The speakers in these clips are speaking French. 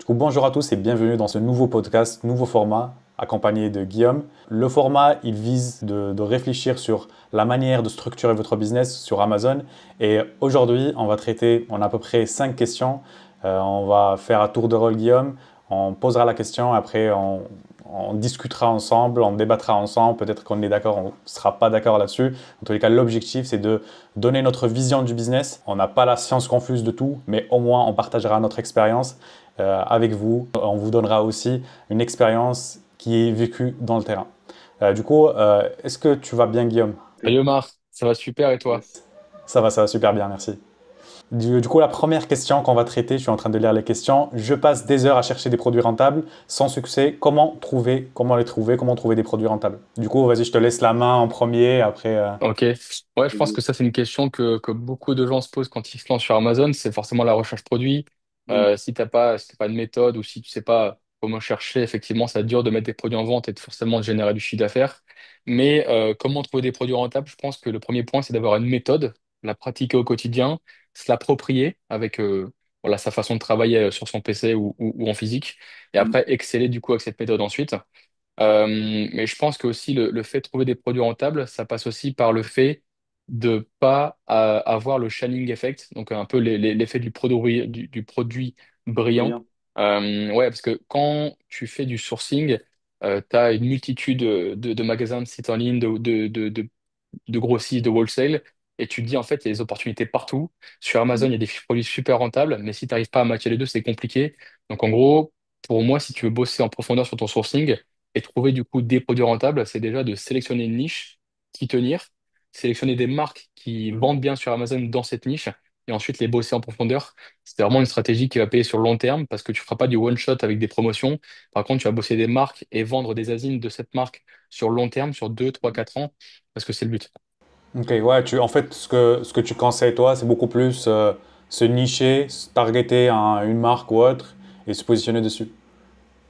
Du coup, bonjour à tous et bienvenue dans ce nouveau podcast, nouveau format, accompagné de Guillaume. Le format, il vise de réfléchir sur la manière de structurer votre business sur Amazon. Et aujourd'hui, on va traiter, on a à peu près 5 questions. On va faire à tour de rôle Guillaume. On posera la question, après on discutera ensemble, on débattra ensemble. Peut-être qu'on est d'accord, on ne sera pas d'accord là-dessus. En tous les cas, l'objectif, c'est de donner notre vision du business. On n'a pas la science confuse de tout, mais au moins on partagera notre expérience avec vous. On vous donnera aussi une expérience qui est vécue dans le terrain. Est-ce que tu vas bien, Guillaume? Salut Omar, ça va super et toi? Yes. Ça va super bien, merci. Du coup, la première question qu'on va traiter, je suis en train de lire les questions. Je passe des heures à chercher des produits rentables sans succès. Comment trouver des produits rentables? Du coup, vas-y, je te laisse la main en premier. Après, Ok. Ouais, je pense que ça c'est une question que beaucoup de gens se posent quand ils se lancent sur Amazon, c'est forcément la recherche produit. Si t'as pas de méthode ou si tu sais pas comment chercher, effectivement, c'est dur de mettre des produits en vente et de forcément générer du chiffre d'affaires. Mais comment trouver des produits rentables? Je pense que le premier point, c'est d'avoir une méthode, la pratiquer au quotidien, se l'approprier avec voilà, sa façon de travailler sur son PC ou en physique, et après exceller du coup avec cette méthode ensuite. Mais je pense que aussi le fait de trouver des produits rentables, ça passe aussi par le fait de pas avoir le shining effect, donc un peu l'effet du produit brillant. brillant. Ouais, parce que quand tu fais du sourcing, tu as une multitude de magasins de sites en ligne, de grossistes, de wholesale, et tu te dis en fait, il y a des opportunités partout. Sur Amazon, il y a des produits super rentables, mais si tu n'arrives pas à matcher les deux, c'est compliqué. Donc en gros, pour moi, si tu veux bosser en profondeur sur ton sourcing et trouver du coup des produits rentables, c'est déjà de sélectionner une niche, qui tenir, sélectionner des marques qui vendent bien sur Amazon dans cette niche, et ensuite les bosser en profondeur. C'est vraiment une stratégie qui va payer sur le long terme parce que tu feras pas du one shot avec des promotions. Par contre, tu vas bosser des marques et vendre des asines de cette marque sur le long terme, sur 2 3 4 ans, parce que c'est le but. Ok, ouais, en fait, ce que tu conseilles, toi, c'est beaucoup plus se nicher, se targeter une marque ou autre et se positionner dessus.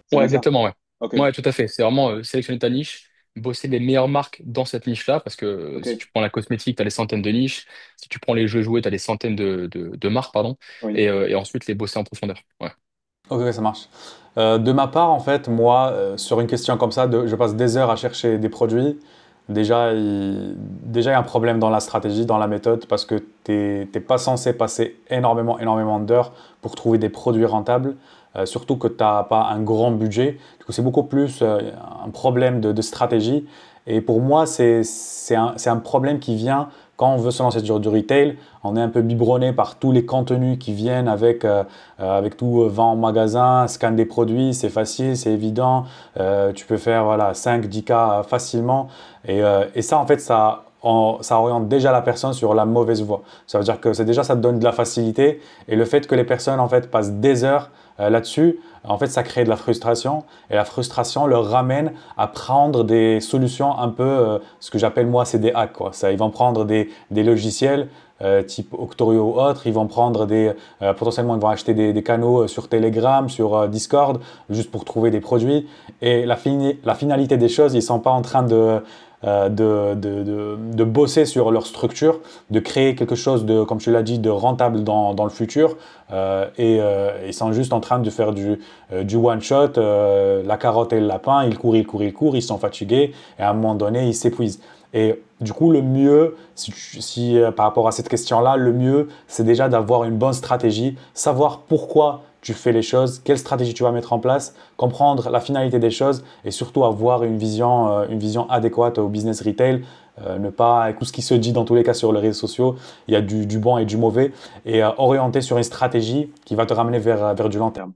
C'est Ouais, bien ça? exactement, ouais. Ok, Ouais, tout à fait. C'est vraiment sélectionner ta niche, bosser les meilleures marques dans cette niche-là, parce que ok, si tu prends la cosmétique, tu as des centaines de niches. Si tu prends les jeux jouets, tu as des centaines de marques, pardon. oui. Et ensuite, les bosser en profondeur. Ouais. Ok, ça marche. De ma part, en fait, moi, sur une question comme ça, je passe des heures à chercher des produits. Déjà, il y a un problème dans la stratégie, dans la méthode, parce que tu n'es pas censé passer énormément d'heures pour trouver des produits rentables, surtout que tu n'as pas un grand budget. Du coup, c'est beaucoup plus un problème de stratégie. Et pour moi, c'est un problème qui vient quand on veut se lancer sur du retail. On est un peu biberonné par tous les contenus qui viennent avec tout vend en magasin, scan des produits, c'est facile, c'est évident. Tu peux faire voilà, 5-10 cas facilement. Et ça, en fait, ça oriente déjà la personne sur la mauvaise voie. Ça veut dire que ça te donne de la facilité. Et le fait que les personnes, en fait, passent des heures là-dessus, en fait, ça crée de la frustration. Et la frustration leur ramène à prendre des solutions un peu, ce que j'appelle moi, c'est des hacks, quoi. Ils vont prendre des logiciels type Octorio ou autre, ils vont prendre potentiellement ils vont acheter des canaux sur Telegram, sur Discord, juste pour trouver des produits. Et la finalité des choses, ils ne sont pas en train de bosser sur leur structure, de créer quelque chose de, comme tu l'as dit, de rentable dans le futur. Ils sont juste en train de faire du one shot, la carotte et le lapin, ils sont fatigués et à un moment donné, ils s'épuisent. Et du coup, le mieux, par rapport à cette question-là, le mieux, c'est déjà d'avoir une bonne stratégie, savoir pourquoi tu fais les choses, quelle stratégie tu vas mettre en place, comprendre la finalité des choses et surtout avoir une vision adéquate au business retail. Ne pas écouter ce qui se dit dans tous les cas sur les réseaux sociaux, il y a du bon et du mauvais, et orienter sur une stratégie qui va te ramener vers du long terme.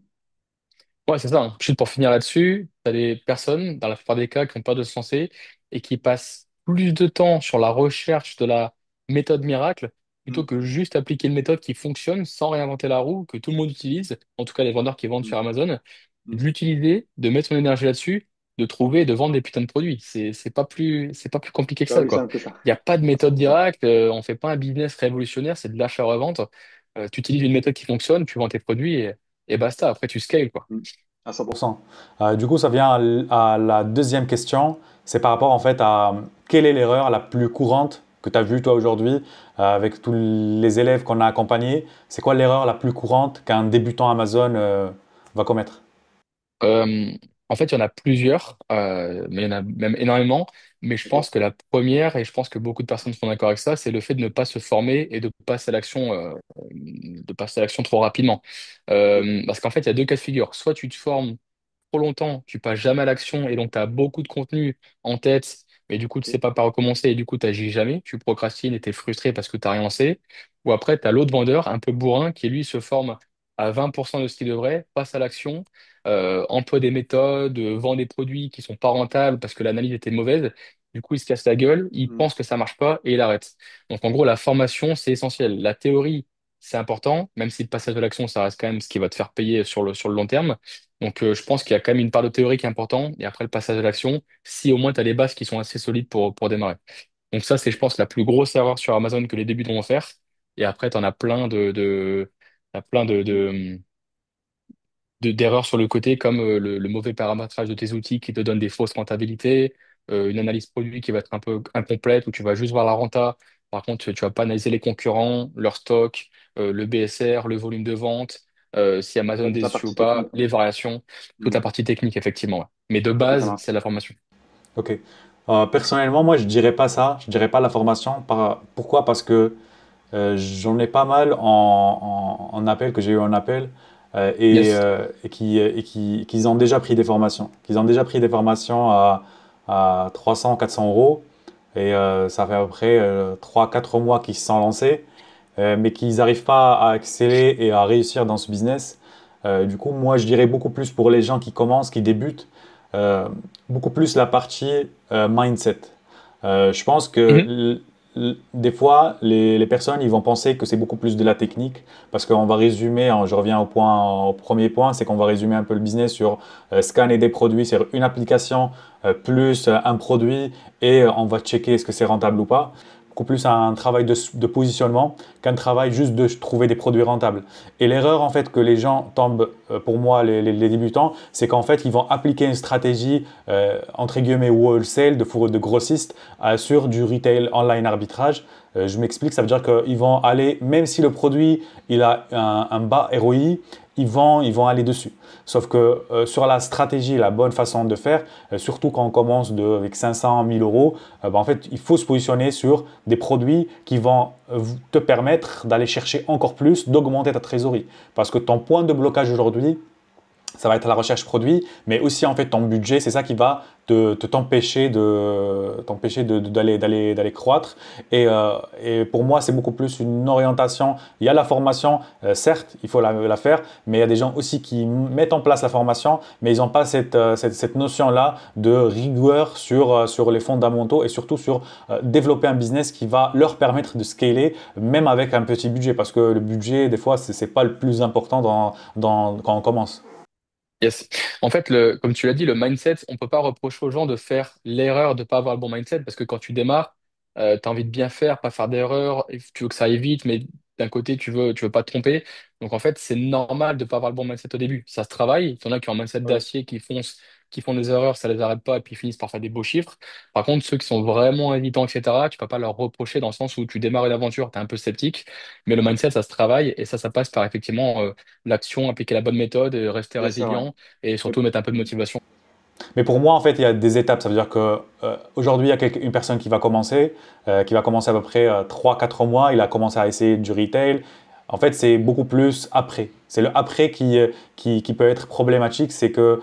Ouais, c'est ça, hein. Juste pour finir là-dessus, tu as des personnes, dans la plupart des cas, qui ont peur de se lancer et qui passent plus de temps sur la recherche de la méthode miracle plutôt Mm. que juste appliquer une méthode qui fonctionne sans réinventer la roue, que tout le monde utilise, en tout cas les vendeurs qui vendent Mm. sur Amazon, Mm. de l'utiliser, de mettre son énergie là-dessus, de trouver et de vendre des putains de produits. C'est pas plus compliqué que C'est pas ça, plus quoi. simple que ça. Il n'y a pas de À méthode 100%. miracle, on fait pas un business révolutionnaire, c'est de l'achat-revente. Tu utilises une méthode qui fonctionne, tu vends tes produits et basta. Après, tu scales, quoi. Mm. À 100%. Du coup, ça vient à la deuxième question. C'est par rapport en fait à quelle est l'erreur la plus courante que tu as vue toi aujourd'hui avec tous les élèves qu'on a accompagnés. C'est quoi l'erreur la plus courante qu'un débutant Amazon va commettre? Euh, En fait, il y en a plusieurs, mais il y en a même énormément. Mais je Ok. pense que la première, et je pense que beaucoup de personnes sont d'accord avec ça, c'est le fait de ne pas se former et de passer à l'action trop rapidement. Parce qu'en fait, il y a deux cas de figure. Soit tu te formes trop longtemps, tu passes jamais à l'action et donc tu as beaucoup de contenu en tête, mais du coup, tu sais pas par où commencer et du coup, tu n'agis jamais, tu procrastines et tu es frustré parce que tu n'as rien lancé. Ou après, tu as l'autre vendeur, un peu bourrin, qui lui se forme à 20% de ce qu'il devrait, passe à l'action, emploie des méthodes, vend des produits qui sont pas rentables parce que l'analyse était mauvaise. Du coup, il se casse la gueule, il Hmm. pense que ça marche pas et il arrête. Donc, en gros, la formation, c'est essentiel. La théorie, c'est important, même si le passage à l'action, ça reste quand même ce qui va te faire payer sur le long terme. Donc, je pense qu'il y a quand même une part de théorie qui est importante. Et après, le passage à l'action, si au moins tu as les bases qui sont assez solides pour démarrer. Donc, ça, c'est, je pense, la plus grosse erreur sur Amazon que les débutants vont faire. Et après, tu en as plein t'as plein d'erreurs sur le côté, comme le mauvais paramétrage de tes outils qui te donne des fausses rentabilités, une analyse produit qui va être un peu incomplète, où tu vas juste voir la renta. Par contre, tu vas pas analyser les concurrents, leur stock, le BSR, le volume de vente, si Amazon est Toute la dessus ou partie pas, technique. les variations, toute Hmm. la partie technique, effectivement. Ouais. Mais de Ok, ça base, c'est marche. la formation. Ok. Personnellement, moi, je dirais pas ça. Je dirais pas la formation. Pourquoi? Parce que j'en ai pas mal en appel, que j'ai eu en appel, Yes. qu'ils ont déjà pris des formations. Qu'ils ont déjà pris des formations à 300, 400 euros. Et ça fait à peu près 3-4 mois qu'ils se sont lancés, mais qu'ils n'arrivent pas à exceller et à réussir dans ce business. Du coup, moi, je dirais beaucoup plus pour les gens qui commencent, qui débutent, euh, beaucoup plus la partie mindset. Je pense que Mhm. des fois, les personnes, ils vont penser que c'est beaucoup plus de la technique, parce qu'on va résumer, je reviens au premier point, c'est qu'on va résumer un peu le business sur scanner des produits, c'est une application plus un produit, et on va checker est-ce que c'est rentable ou pas. Beaucoup plus un travail de positionnement qu'un travail juste de trouver des produits rentables. Et l'erreur en fait que les gens tombent, pour moi les débutants, c'est qu'en fait ils vont appliquer une stratégie entre guillemets wholesale de grossiste sur du retail online arbitrage. Je m'explique, ça veut dire qu'ils vont aller, même si le produit il a un bas ROI, ils vont aller dessus. Sauf que sur la stratégie, la bonne façon de faire, surtout quand on commence avec 500 1000 euros, en fait, il faut se positionner sur des produits qui vont te permettre d'aller chercher encore plus, d'augmenter ta trésorerie. Parce que ton point de blocage aujourd'hui, ça va être la recherche produit, mais aussi en fait ton budget, c'est ça qui va d'aller croître. Et pour moi, c'est beaucoup plus une orientation. Il y a la formation, certes, il faut la faire, mais il y a des gens aussi qui mettent en place la formation, mais ils n'ont pas cette notion-là de rigueur sur les fondamentaux et surtout sur développer un business qui va leur permettre de scaler, même avec un petit budget, parce que le budget, des fois, c'est pas le plus important quand on commence. Yes. En fait, comme tu l'as dit, le mindset, on peut pas reprocher aux gens de faire l'erreur de pas avoir le bon mindset parce que quand tu démarres, tu as envie de bien faire, pas faire d'erreur, et tu veux que ça aille vite, mais d'un côté, tu veux pas te tromper. Donc, en fait, c'est normal de pas avoir le bon mindset au début. Ça se travaille. Il y en a qui ont un mindset Ouais. d'acier, qui foncent, qui font des erreurs, ça les arrête pas et puis ils finissent par faire des beaux chiffres. Par contre, ceux qui sont vraiment hésitants, etc., tu peux pas leur reprocher dans le sens où tu démarres une aventure, tu es un peu sceptique, mais le mindset, ça se travaille et ça passe par effectivement l'action, appliquer la bonne méthode, rester Bien sûr, ouais. résilient et surtout mettre un peu de motivation. Mais pour moi, en fait, il y a des étapes. Ça veut dire que aujourd'hui, il y a une personne qui va commencer à peu près 3-4 mois. Il a commencé à essayer du retail. En fait, c'est beaucoup plus après. C'est le après qui peut être problématique. C'est que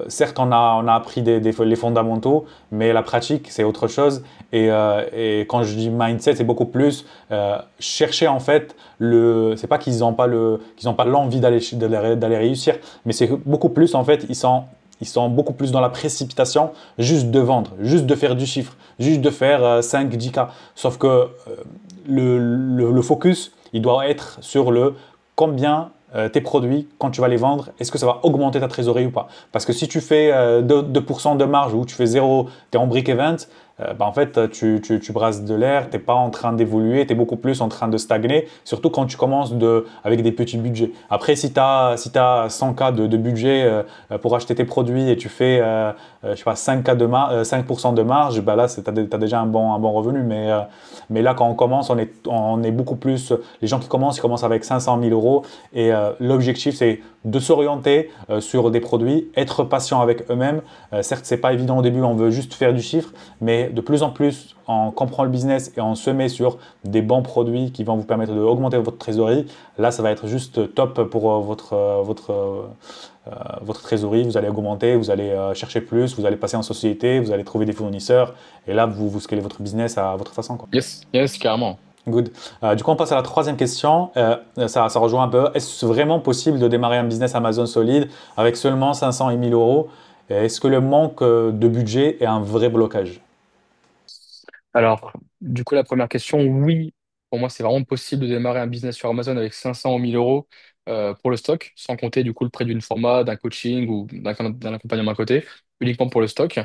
certes, on a appris les fondamentaux, mais la pratique, c'est autre chose. Et quand je dis mindset, c'est beaucoup plus chercher en fait c'est pas qu'ils ont pas l'envie d'aller réussir, mais c'est beaucoup plus en fait ils sont beaucoup plus dans la précipitation, juste de vendre, juste de faire du chiffre, juste de faire 5-10K. Sauf que le focus, il doit être sur le combien tes produits, quand tu vas les vendre, est-ce que ça va augmenter ta trésorerie ou pas? Parce que si tu fais 2% de marge ou tu fais zéro, tu es en break-event, bah, en fait, tu brasses de l'air, tu n'es pas en train d'évoluer, tu es beaucoup plus en train de stagner, surtout quand tu commences avec des petits budgets. Après, si tu as 100K de budget pour acheter tes produits et tu fais je sais pas, 5% de marge, bah là, tu as déjà un bon revenu. Mais là, quand on commence, on est beaucoup plus. Les gens qui commencent, ils commencent avec 500 000 euros. Et l'objectif, c'est de s'orienter sur des produits, être patient avec eux-mêmes. Certes, c'est pas évident au début, on veut juste faire du chiffre, mais de plus en plus, on comprend le business et on se met sur des bons produits qui vont vous permettre d'augmenter votre trésorerie. Là, ça va être juste top pour votre trésorerie. Vous allez augmenter, vous allez chercher plus, vous allez passer en société, vous allez trouver des fournisseurs. Et là, vous scalez votre business à votre façon, quoi. Yes, yes, carrément. Good. Du coup, on passe à la troisième question. Ça rejoint un peu. Est-ce vraiment possible de démarrer un business Amazon solide avec seulement 500 et 1000 euros? Et est-ce que le manque de budget est un vrai blocage? Alors, du coup, la première question, oui, pour moi, c'est vraiment possible de démarrer un business sur Amazon avec 500 ou 1000 euros pour le stock, sans compter du coup le prix d'une format, d'un coaching ou d'un accompagnement à côté, uniquement pour le stock.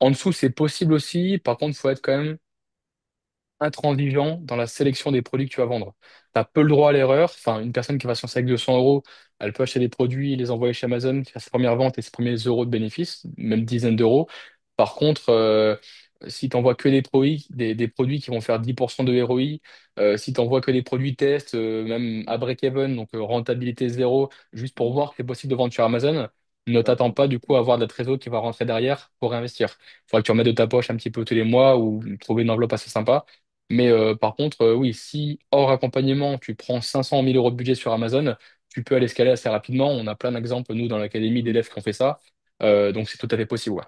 En dessous, c'est possible aussi. Par contre, il faut être quand même intransigeant dans la sélection des produits que tu vas vendre. Tu as peu le droit à l'erreur. Enfin, une personne qui va se lancer avec 200 euros, elle peut acheter des produits, les envoyer chez Amazon, faire ses premières ventes et ses premiers euros de bénéfices, même dizaines d'euros. Par contre, si tu n'envoies que des produits qui vont faire 10% de ROI, si tu n'envoies que des produits tests, même à break-even, donc rentabilité zéro, juste pour voir que c'est possible de vendre sur Amazon, ne t'attends pas du coup à avoir de la trésor qui va rentrer derrière pour investir. Il faudra que tu remettes de ta poche un petit peu tous les mois ou trouver une enveloppe assez sympa. Mais par contre, oui, si hors accompagnement, tu prends 500 000 euros de budget sur Amazon, tu peux aller escaler assez rapidement. On a plein d'exemples, nous, dans l'académie, d'élèves qui ont fait ça. Donc, c'est tout à fait possible. Ouais.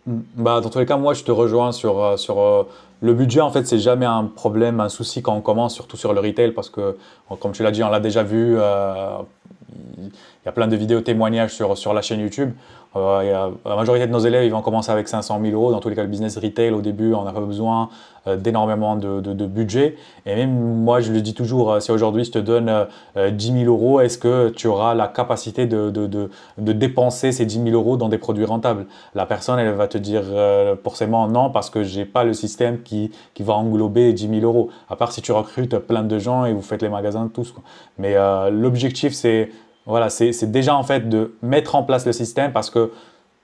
Bah, dans tous les cas, moi, je te rejoins sur le budget. En fait, c'est jamais un problème, un souci quand on commence, surtout sur le retail, parce que, comme tu l'as dit, on l'a déjà vu. Il y a plein de vidéos témoignages sur la chaîne YouTube. La majorité de nos élèves, ils vont commencer avec 500 000 euros. Dans tous les cas, le business retail, au début, on n'a pas besoin d'énormément de budget. Et même moi, je le dis toujours, si aujourd'hui je te donne 10 000 euros, est-ce que tu auras la capacité de dépenser ces 10 000 euros dans des produits rentables? La personne, elle va te dire forcément non, parce que j'ai pas le système qui va englober 10 000 euros. À part si tu recrutes plein de gens et vous faites les magasins tous, quoi. Mais l'objectif, c'est voilà, c'est déjà en fait de mettre en place le système parce que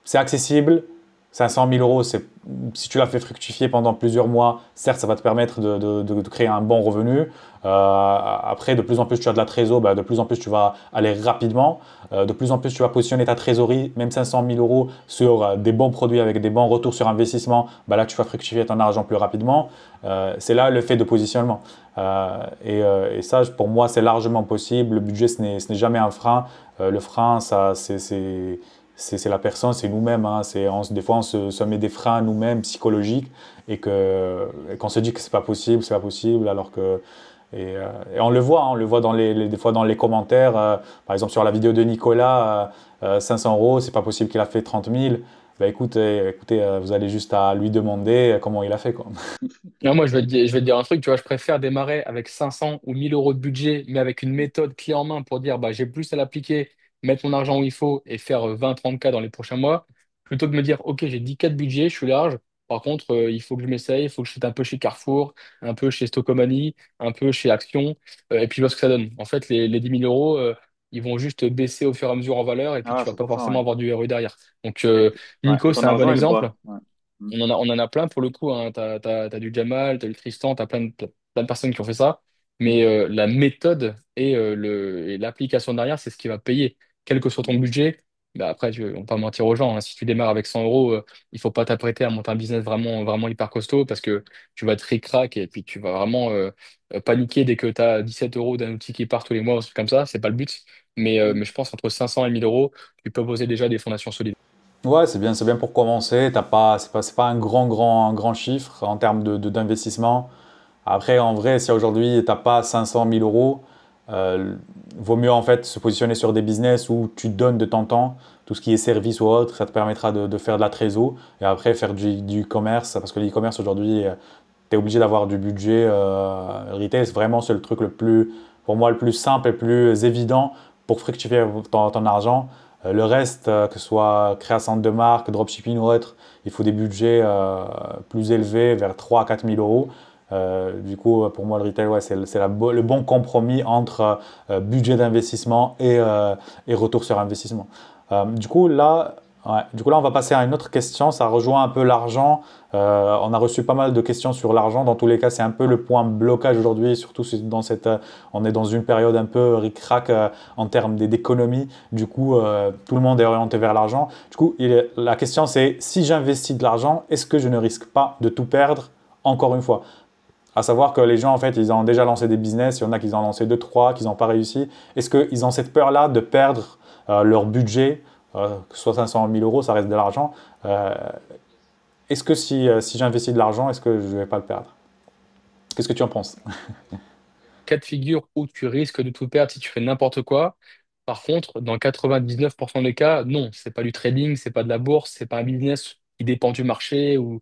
c'est accessible. 500 000 euros, si tu l'as fait fructifier pendant plusieurs mois, certes, ça va te permettre de créer un bon revenu. Après, de plus en plus tu as de la trésor, bah, de plus en plus tu vas aller rapidement. De plus en plus tu vas positionner ta trésorerie, même 500 000 euros, sur des bons produits avec des bons retours sur investissement. Bah, là, tu vas fructifier ton argent plus rapidement. C'est là le fait de positionnement. Et ça, pour moi, c'est largement possible. Le budget, ce n'est jamais un frein. Le frein, ça, c'est la personne, c'est nous-mêmes. Hein. Des fois, on se met des freins à nous-mêmes psychologiques et qu'on se dit que c'est pas possible, alors que et on le voit, hein, on le voit des fois dans les commentaires. Par exemple, sur la vidéo de Nicolas, 500 euros, c'est pas possible qu'il a fait 30 000. Bah, écoutez, vous allez juste à lui demander comment il a fait, quoi. Non, moi, je vais te dire un truc, tu vois, je préfère démarrer avec 500 ou 1000 euros de budget, mais avec une méthode clé en main pour dire, bah, j'ai plus à l'appliquer, mettre mon argent où il faut et faire 20-30K dans les prochains mois, plutôt que de me dire, OK, j'ai 10K de budget, je suis large. Par contre, il faut que je m'essaye, il faut que je sois un peu chez Carrefour, un peu chez Stocomanie, un peu chez Action, et puis je vois ce que ça donne. En fait, les 10 000 euros, ils vont juste baisser au fur et à mesure en valeur, et puis Ah, tu vas c'est pas pour ça, ouais. forcément avoir du ROI derrière. Donc, Ouais, Nico, ton c'est un bon argent, il exemple. boit. Ouais. Mm. On en a plein pour le coup, hein. T'as du Jamal, t'as du Tristan, t'as plein de personnes qui ont fait ça. Mais la méthode et l'application derrière, c'est ce qui va payer. Quel que soit ton budget, bah après, on va pas mentir aux gens, hein. Si tu démarres avec 100 euros, il faut pas t'apprêter à monter un business vraiment, vraiment hyper costaud parce que tu vas te ric-rac et puis tu vas vraiment paniquer dès que tu as 17 euros d'un outil qui part tous les mois, ou un truc comme ça. C'est pas le but. Mais je pense entre 500 et 1000 euros, tu peux poser déjà des fondations solides. Ouais, c'est bien pour commencer. C'est pas un grand chiffre en termes d'investissement. Après, en vrai, si aujourd'hui tu n'as pas 500 000 euros, vaut mieux en fait se positionner sur des business où tu donnes de ton temps, tout ce qui est service ou autre, ça te permettra de faire de la trésor et après faire du e-commerce, parce que l'e-commerce aujourd'hui, tu es obligé d'avoir du budget retail. C'est le truc pour moi, le plus simple et le plus évident pour fructifier ton argent. Le reste, que ce soit création de marque, dropshipping ou autre, il faut des budgets plus élevés, vers 3 à 4 000 euros. Du coup, pour moi, le retail, ouais, le bon compromis entre budget d'investissement et retour sur investissement. Du coup, là, ouais, du coup, là, on va passer à une autre question. Ça rejoint un peu l'argent. On a reçu pas mal de questions sur l'argent. Dans tous les cas, c'est un peu le point blocage aujourd'hui, surtout dans on est dans une période un peu ric-rac en termes d'économie. Du coup, tout le monde est orienté vers l'argent. Du coup, la question c'est si j'investis de l'argent, est-ce que je ne risque pas de tout perdre encore une fois? À savoir que les gens, en fait, ils ont déjà lancé des business. Il y en a qui ont lancé deux, trois, qui n'ont pas réussi. Est-ce qu'ils ont cette peur-là de perdre leur budget, que ce soit 500 000 euros, ça reste de l'argent. Euh, est-ce que si j'investis de l'argent, est-ce que je ne vais pas le perdre? Qu'est-ce que tu en penses? Cas de figure où tu risques de tout perdre si tu fais n'importe quoi. Par contre, dans 99% des cas, non, c'est pas du trading, c'est pas de la bourse, c'est pas un business qui dépend du marché ou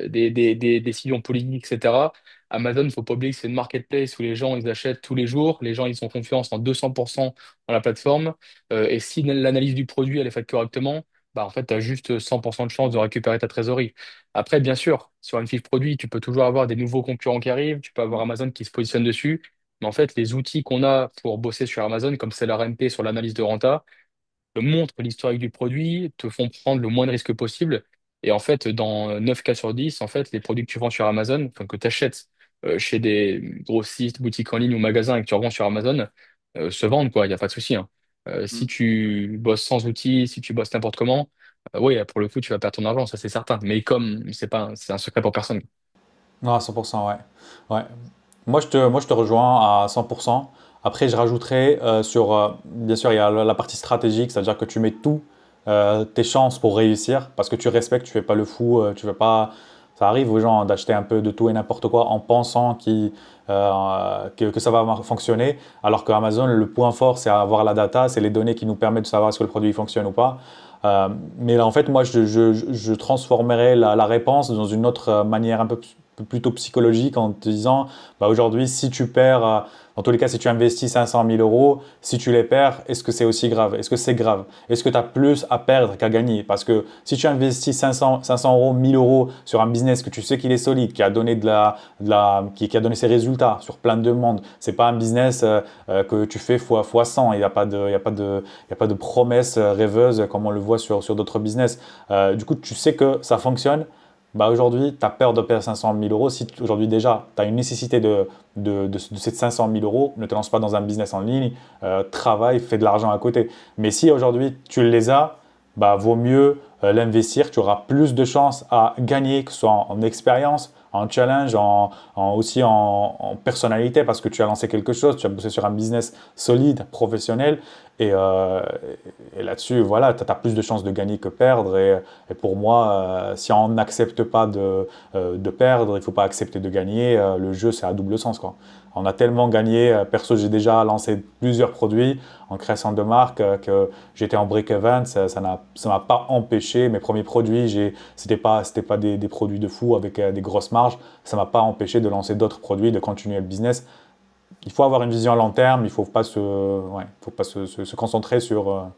des décisions politiques, etc. Amazon, il faut pas oublier que c'est une marketplace où les gens ils achètent tous les jours, les gens ils ont confiance en 200% dans la plateforme. Et si l'analyse du produit elle est faite correctement, bah en fait tu as juste 100% de chance de récupérer ta trésorerie. Après, bien sûr, sur une fiche produit, tu peux toujours avoir des nouveaux concurrents qui arrivent, tu peux avoir Amazon qui se positionne dessus. Mais en fait, les outils qu'on a pour bosser sur Amazon, comme c'est l'RMP sur l'analyse de renta, te montrent l'historique du produit, te font prendre le moins de risques possible. Et en fait, dans 9 cas sur 10, en fait, les produits que tu vends sur Amazon, enfin, que tu achètes chez des grossistes, boutiques en ligne ou magasins et que tu revends sur Amazon, se vendent, quoi. Il n'y a pas de souci, hein. Si tu bosses sans outils, si tu bosses n'importe comment, oui, pour le coup, tu vas perdre ton argent, ça c'est certain. Mais comme c'est un secret pour personne. Non, à 100%, ouais. Ouais. Moi, je te rejoins à 100%. Après, je rajouterais bien sûr, il y a la partie stratégique, c'est-à-dire que tu mets tout tes chances pour réussir parce que tu respectes, tu fais pas le fou, tu veux pas. Ça arrive aux gens d'acheter un peu de tout et n'importe quoi en pensant que ça va fonctionner, alors que Amazon, le point fort, c'est avoir la data, c'est les données qui nous permettent de savoir est-ce que le produit fonctionne ou pas. Mais là, en fait, moi, je transformerais la réponse dans une autre manière un peu plutôt psychologique en te disant, bah aujourd'hui, si tu perds, dans tous les cas, si tu investis 500 000 euros, si tu les perds, est-ce que c'est aussi grave? Est-ce que c'est grave? Est-ce que tu as plus à perdre qu'à gagner? Parce que si tu investis 500 euros, 1000 euros sur un business que tu sais qu'il est solide, qui a donné qui a donné ses résultats sur plein de demandes, c'est pas un business que tu fais fois 100. Il n'y a pas de, il y a pas de, il y a pas de promesses rêveuses comme on le voit sur d'autres business. Du coup, tu sais que ça fonctionne. Bah aujourd'hui, tu as peur de perdre 500 000 euros. Si aujourd'hui déjà, tu as une nécessité de ces 500 000 euros, ne te lance pas dans un business en ligne, travaille, fais de l'argent à côté. Mais si aujourd'hui tu les as, bah vaut mieux l'investir. Tu auras plus de chances à gagner, que ce soit en expérience, en challenge, aussi en personnalité, parce que tu as lancé quelque chose, tu as bossé sur un business solide, professionnel. Et, euh, et là-dessus, voilà, tu as plus de chances de gagner que perdre. Et pour moi, si on n'accepte pas de perdre, il ne faut pas accepter de gagner. Le jeu, c'est à double sens, quoi. On a tellement gagné. Perso, j'ai déjà lancé plusieurs produits en création de marque que j'étais en break-even. Ça m'a pas empêché. Mes premiers produits, c'était pas des produits de fou avec des grosses marges. Ça m'a pas empêché de lancer d'autres produits, de continuer le business. Il faut avoir une vision à long terme. Il faut pas faut pas se concentrer sur.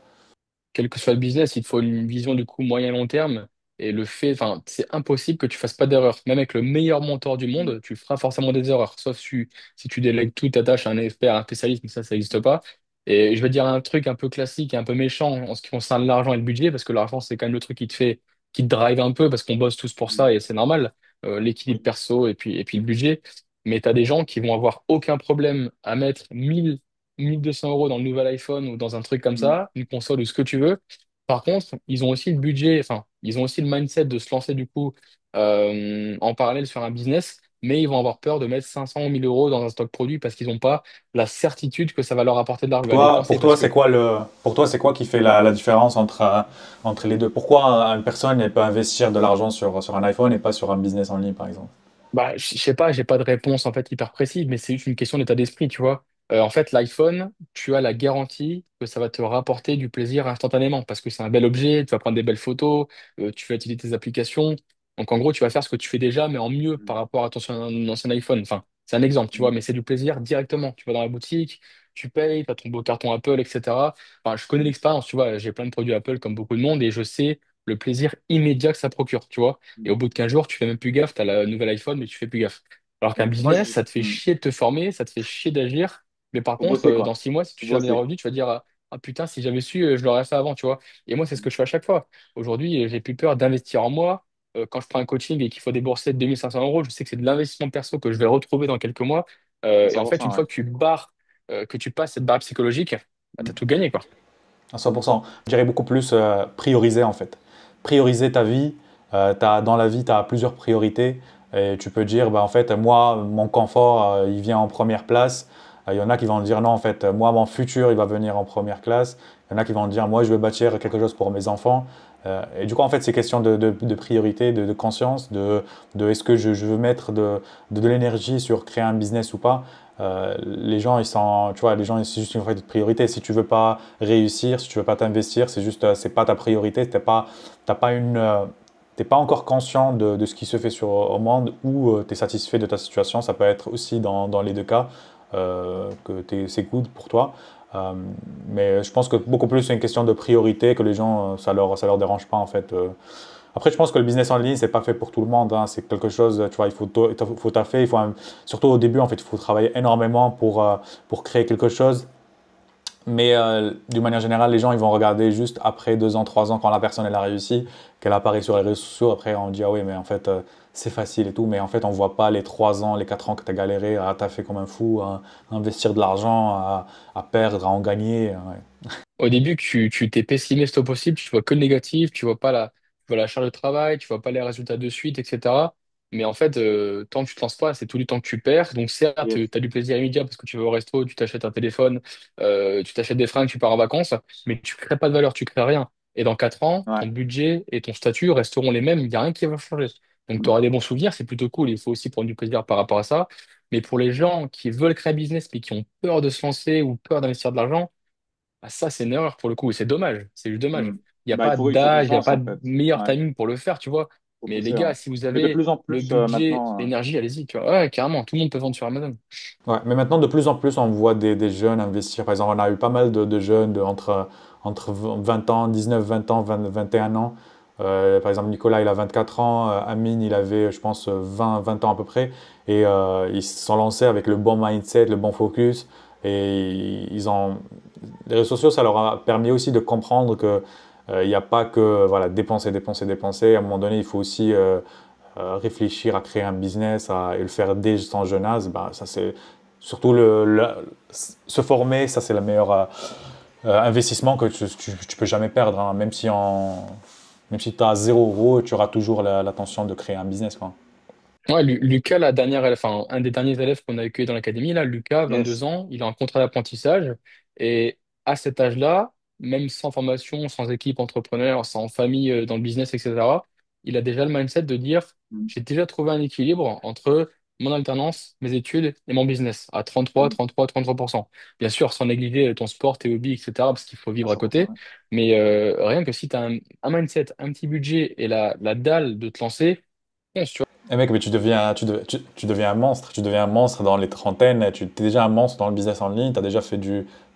Quel que soit le business, il te faut une vision du coup moyen-long terme. Et le fait, enfin, c'est impossible que tu fasses pas d'erreurs. Même avec le meilleur mentor du monde, tu feras forcément des erreurs. Sauf si tu délègues toute ta tâche à un expert, à un spécialiste, mais ça n'existe pas. Et je vais dire un truc un peu classique et un peu méchant en ce qui concerne l'argent et le budget, parce que l'argent, c'est quand même le truc qui te drive un peu, parce qu'on bosse tous pour ça et c'est normal. L'équilibre Oui. perso et puis le budget. Mais tu as des gens qui vont avoir aucun problème à mettre 1 200 € dans le nouvel iPhone ou dans un truc comme ça, une console ou ce que tu veux. Par contre, ils ont aussi le budget, enfin, ils ont aussi le mindset de se lancer du coup en parallèle sur un business, mais ils vont avoir peur de mettre 500 ou 1000 € dans un stock produit parce qu'ils n'ont pas la certitude que ça va leur apporter de l'argent à dépenser. Parce que Pour toi, c'est quoi qui fait la différence entre les deux? Pourquoi une personne elle peut investir de l'argent sur un iPhone et pas sur un business en ligne, par exemple? bah, je sais pas, j'ai pas de réponse en fait hyper précise, mais c'est juste une question d'état d'esprit, tu vois. En fait, l'iPhone, tu as la garantie que ça va te rapporter du plaisir instantanément parce que c'est un bel objet, tu vas prendre des belles photos, tu vas utiliser tes applications. Donc en gros, tu vas faire ce que tu fais déjà, mais en mieux par rapport à ton ancien iPhone. Enfin, c'est un exemple, tu vois, mais c'est du plaisir directement. Tu vas dans la boutique, tu payes, tu as ton beau carton Apple, etc. Enfin, je connais l'expérience, tu vois, j'ai plein de produits Apple comme beaucoup de monde et je sais le plaisir immédiat que ça procure, tu vois. Et au bout de 15 jours, tu fais même plus gaffe, tu as la nouvelle iPhone, mais tu fais plus gaffe. Alors qu'un Moi, business, ça te fait chier de te former, ça te fait chier d'agir. Mais par faut contre, bosser, dans quoi. 6 mois, si tu Faut cherches des bosser. revenus, tu vas dire, ah putain, si j'avais su, je l'aurais fait avant, tu vois. Et moi, c'est ce que je fais à chaque fois. Aujourd'hui, j'ai plus peur d'investir en moi. Quand je prends un coaching et qu'il faut débourser 2 500 euros, je sais que c'est de l'investissement perso que je vais retrouver dans quelques mois. À Et en fait, une 100%, ouais. fois que tu passes cette barre psychologique, bah, tu as tout gagné, quoi. À 100%. Je dirais beaucoup plus prioriser en fait. Prioriser ta vie. Dans la vie, tu as plusieurs priorités. Et tu peux dire, bah, en fait, moi, mon confort, il vient en première place. Il y en a qui vont dire, non, en fait, moi, mon futur, il va venir en première classe. Il y en a qui vont dire, moi, je veux bâtir quelque chose pour mes enfants. Et du coup, en fait, c'est question de priorité, de conscience, de est-ce que je veux mettre de l'énergie sur créer un business ou pas. Les gens, ils sont, tu vois, les gens, c'est juste une priorité. Si tu veux pas réussir, si tu veux pas t'investir, c'est juste, c'est pas ta priorité. T'as pas t'es pas encore conscient de ce qui se fait au monde ou tu es satisfait de ta situation. Ça peut être aussi dans les deux cas c'est good pour toi. Euh, mais je pense que beaucoup plus c'est une question de priorité que les gens, ça leur dérange pas en fait. Après, je pense que le business en ligne, c'est pas fait pour tout le monde, hein. C'est quelque chose, tu vois, faut taffer, surtout au début, en fait, il faut travailler énormément pour créer quelque chose. Mais d'une manière générale, les gens, ils vont regarder juste après 2 ans, 3 ans, quand la personne, elle a réussi, qu'elle apparaît sur les réseaux sociaux. Après, on dit, ah oui, mais en fait, c'est facile et tout. Mais en fait, on voit pas les 3 ans, les 4 ans que tu as galéré à taffer comme un fou, à investir de l'argent, à perdre, à en gagner. Ouais. Au début, tu t'es pessimiste au possible, tu vois que le négatif, tu vois la charge de travail, tu vois pas les résultats de suite, etc. Mais en fait, tant que tu te lances pas, c'est tout le temps que tu perds. Donc certes, Yes. tu as du plaisir immédiat parce que tu vas au resto, tu t'achètes un téléphone, tu t'achètes des fringues, tu pars en vacances, mais tu crées pas de valeur, tu crées rien. Et dans 4 ans, ton Ouais. budget et ton statut resteront les mêmes, il n'y a rien qui va changer. Donc tu Mm. auras des bons souvenirs, c'est plutôt cool, il faut aussi prendre du plaisir par rapport à ça. Mais pour les gens qui veulent créer un business mais qui ont peur de se lancer ou peur d'investir de l'argent, ah, ça, c'est une erreur pour le coup, et c'est dommage, c'est juste dommage. Mm. Il n'y a Bah, pas il faut qu'on d'âge, se il n'y a lance, pas en de fait. meilleur Ouais. timing pour le faire, tu vois. Faut Mais les pousser, ouais. gars, si vous Mais de avez plus en le plus, budget, maintenant. l'énergie, allez-y, tu vois. Ouais, carrément, tout le monde peut vendre sur Amazon. Ouais, mais maintenant, de plus en plus, on voit des jeunes investir. Par exemple, on a eu pas mal de jeunes entre 20 ans, 19, 20 ans, 20, 21 ans. Par exemple, Nicolas, il a 24 ans. Amine, il avait, je pense, 20 ans à peu près. Et ils se sont lancés avec le bon mindset, le bon focus. Et les réseaux sociaux, ça leur a permis aussi de comprendre que il n'y a pas que voilà, dépenser, dépenser, dépenser. À un moment donné, il faut aussi réfléchir à créer un business et le faire dès son jeune âge. Bah, ça, c'est surtout se former, ça c'est le meilleur investissement que tu peux jamais perdre, hein. Même si tu as 0 euros, tu auras toujours l'intention de créer un business, quoi. Ouais, Lucas, la dernière, enfin, un des derniers élèves qu'on a accueilli dans l'académie, là, Lucas, 22 Yes. ans, il a un contrat d'apprentissage. Et à cet âge-là, même sans formation, sans équipe entrepreneur, sans famille dans le business, etc., il a déjà le mindset de dire, Mm. j'ai déjà trouvé un équilibre entre mon alternance, mes études et mon business à 33, Mm. 33, 33%. Bien sûr, sans négliger ton sport, tes hobbies, etc., parce qu'il faut À vivre à 100%, côté. ouais. Mais rien que si tu as un mindset, un petit budget et la dalle de te lancer, fonce, tu Et mec, mais tu deviens un monstre. Tu deviens un monstre dans les trentaines. Tu es déjà un monstre dans le business en ligne. Tu as déjà fait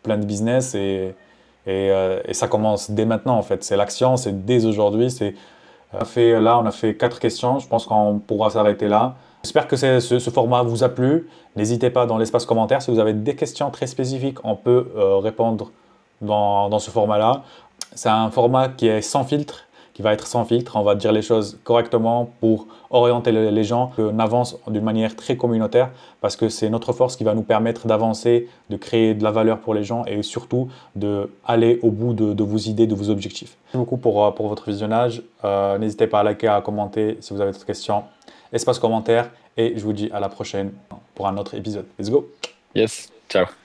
plein de business et ça commence dès maintenant, en fait. C'est l'action, c'est dès aujourd'hui. On a fait 4 questions. Je pense qu'on pourra s'arrêter là. J'espère que ce format vous a plu. N'hésitez pas dans l'espace commentaire. Si vous avez des questions très spécifiques, on peut répondre dans ce format-là. C'est un format qui est sans filtre, qui va être sans filtre. On va dire les choses correctement pour orienter les gens. On avance d'une manière très communautaire parce que c'est notre force qui va nous permettre d'avancer, de créer de la valeur pour les gens et surtout d'aller au bout de vos idées, de vos objectifs. Merci beaucoup pour votre visionnage. N'hésitez pas à liker, à commenter si vous avez d'autres questions. Espace commentaire et je vous dis à la prochaine pour un autre épisode. Let's go! Yes, ciao.